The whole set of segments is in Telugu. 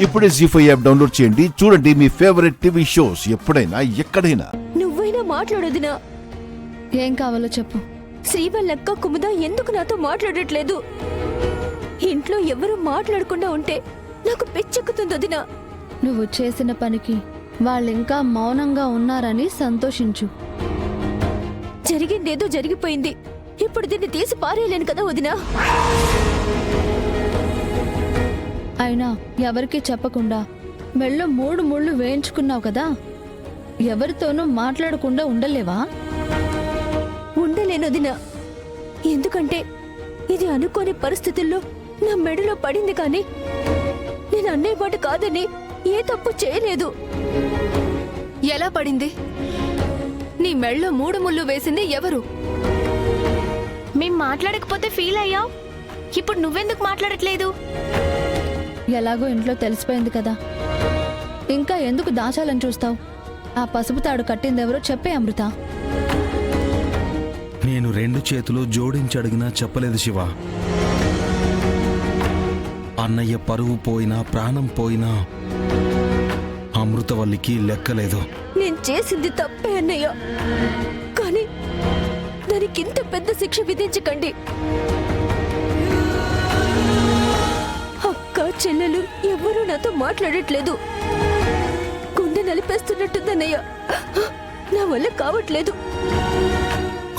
ఇప్పుడే జీ5 యాప్ డౌన్లోడ్ చేయండి. చూడండి మీ ఫేవరెట్ టీవీ షోస్ ఎప్పుడైనా ఎక్కడైనా. నువ్వైనా మాట్లాడొదినా. ఏం కావాలో చెప్పు. శ్రీవల్లక్క కుముద ఎందుకు నాతో మాట్లాడట్లేదు? ఇంట్లో ఎవరు మాట్లాడకుండా ఉంటే నాకు పిచ్చెక్కుతుంది వదినా. నువ్వు చేసిన పనికి వాళ్ళింకా మౌనంగా ఉన్నారని సంతోషించు. జరిగిందేదో జరిగిపోయింది. ఇప్పుడు దీన్ని తీసి పారేయలేను కదా వదినా. అయినా ఎవరికీ చెప్పకుండా మెళ్ళో 3 ముళ్ళు వేయించుకున్నావు కదా, ఎవరితోనూ మాట్లాడకుండా ఉండలేవా? ఉండలేను వదినా. ఎందుకంటే ఇది అనుకోని పరిస్థితుల్లో నా మెడలో పడింది. కానీ నేను అన్నయ్య మాట కాదని ఏ తప్పు చేయలేదు. ఎలా పడింది? నీ మెళ్ళో 3 ముళ్ళు వేసింది ఎవరు? మేం మాట్లాడకపోతే ఫీల్ అయ్యావు. ఇప్పుడు నువ్వెందుకు మాట్లాడట్లేదు? ఎలాగో ఇంట్లో తెలిసిపోయింది కదా, ఇంకా ఎందుకు దాచాలని చూస్తావు? ఆ పసుపు తాడు కట్టిందెవరో చెప్పే అమృత. నేను 2 చేతులు జోడించి అడిగినా చెప్పలేదు శివ. అన్నయ్య పరువు పోయినా ప్రాణం పోయినా అమృతవల్లికి లెక్కలేదు. నేను చేసింది తప్పే అన్నయ్య, కానీ దానికింత పెద్ద శిక్ష విధించకండి. అక్క చెల్లెలు ఎవరూ నాతో మాట్లాడట్లేదు. గుండె నలిపేస్తున్నట్టుందన్నయ్య. నా వల్ల కావట్లేదు.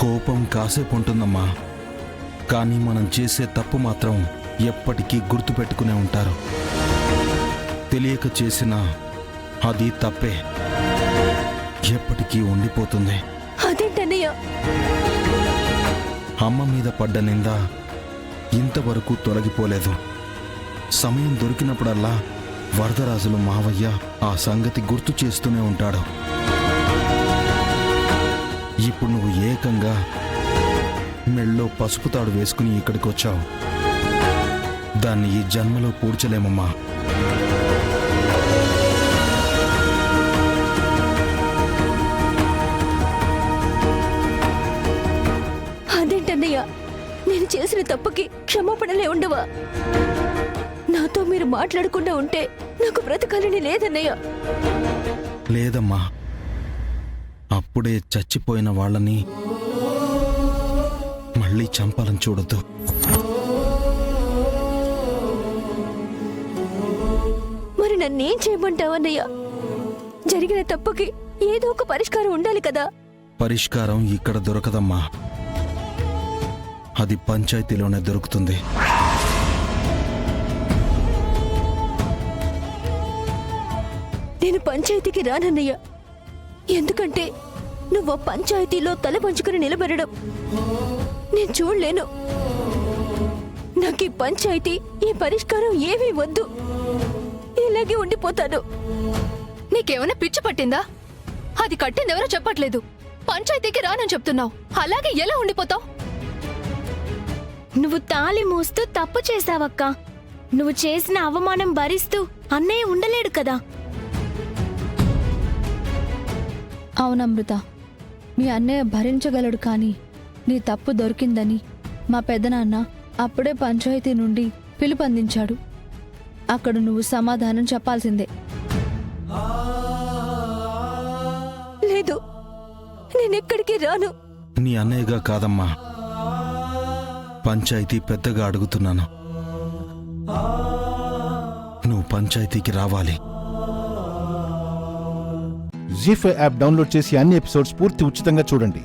కోపం కాసేపు ఉంటుందమ్మా, కానీ మనం చేసే తప్పు మాత్రం ఎప్పటికీ గుర్తుపెట్టుకునే ఉంటారు. తెలియక చేసినా అది తప్పే, ఎప్పటికీ ఉండిపోతుంది. అదేంటన్నయ్య? అమ్మ మీద పడ్డ నింద ఇంతవరకు తొలగిపోలేదు. సమయం దొరికినప్పుడల్లా వరదరాజులు మావయ్య ఆ సంగతి గుర్తు చేస్తూనే ఉంటాడు. ఇప్పుడు నువ్వు ఏకంగా మెళ్ళో పసుపు తాడు వేసుకుని ఇక్కడికి వచ్చావు. దాన్ని ఈ జన్మలో పూడ్చలేమమ్మా. అదేంటన్నయ్య? నేను చేసిన తప్పుకి క్షమాపణలే ఉండవా? నాతో మీరు మాట్లాడకుండా ఉంటే నాకు బ్రతకాలని లేదన్నయ్య. లేదమ్మా, అప్పుడే చచ్చిపోయిన వాళ్ళని మళ్ళీ చంపాలని చూడొద్దు. మరి నన్నేం చేయమంటావన్నయ్య? జరిగిన తప్పుకి ఏదో ఒక పరిష్కారం ఉండాలి కదా. పరిష్కారం ఇక్కడ దొరకదమ్మా, అది పంచాయతీలోనే దొరుకుతుంది. నేను పంచాయతీకి రానన్నయ్య. ఎందుకంటే నువ్వు పంచాయతీలో తల పంచుకుని నిలబడడం నేను చూడలేను. నాకు ఈ పంచాయతీ, ఈ పరిష్కారం ఏమీ వద్దు. ఇలాగే ఉండిపోతాను. నీకేమైనా పిచ్చి పట్టిందా? అది కట్టిందెవరో చెప్పట్లేదు, పంచాయతీకి రానని చెప్తున్నావు. అలాగే ఎలా ఉండిపోతావు? నువ్వు తాళి మోస్తూ తప్పు చేశావక్క. నువ్వు చేసిన అవమానం భరిస్తూ అన్నయ్య ఉండలేడు కదా. అవునమృత, మీ అన్నయ్య భరించగలడు, కానీ నీ తప్పు దొరికిందని మా పెదనాన్న అప్పుడే పంచాయతీ నుండి పిలుపందించాడు. అక్కడ నువ్వు సమాధానం చెప్పాల్సిందే. లేదు, నేనెక్కడికి రాను. నీ అన్నయ్యగా కాదమ్మా, పంచాయతీ పెద్దగా అడుగుతున్నాను. నువ్వు పంచాయతీకి రావాలి. జీ5 యాప్ డౌన్లోడ్ చేసి అన్ని ఎపిసోడ్స్ పూర్తి ఉచితంగా చూడండి.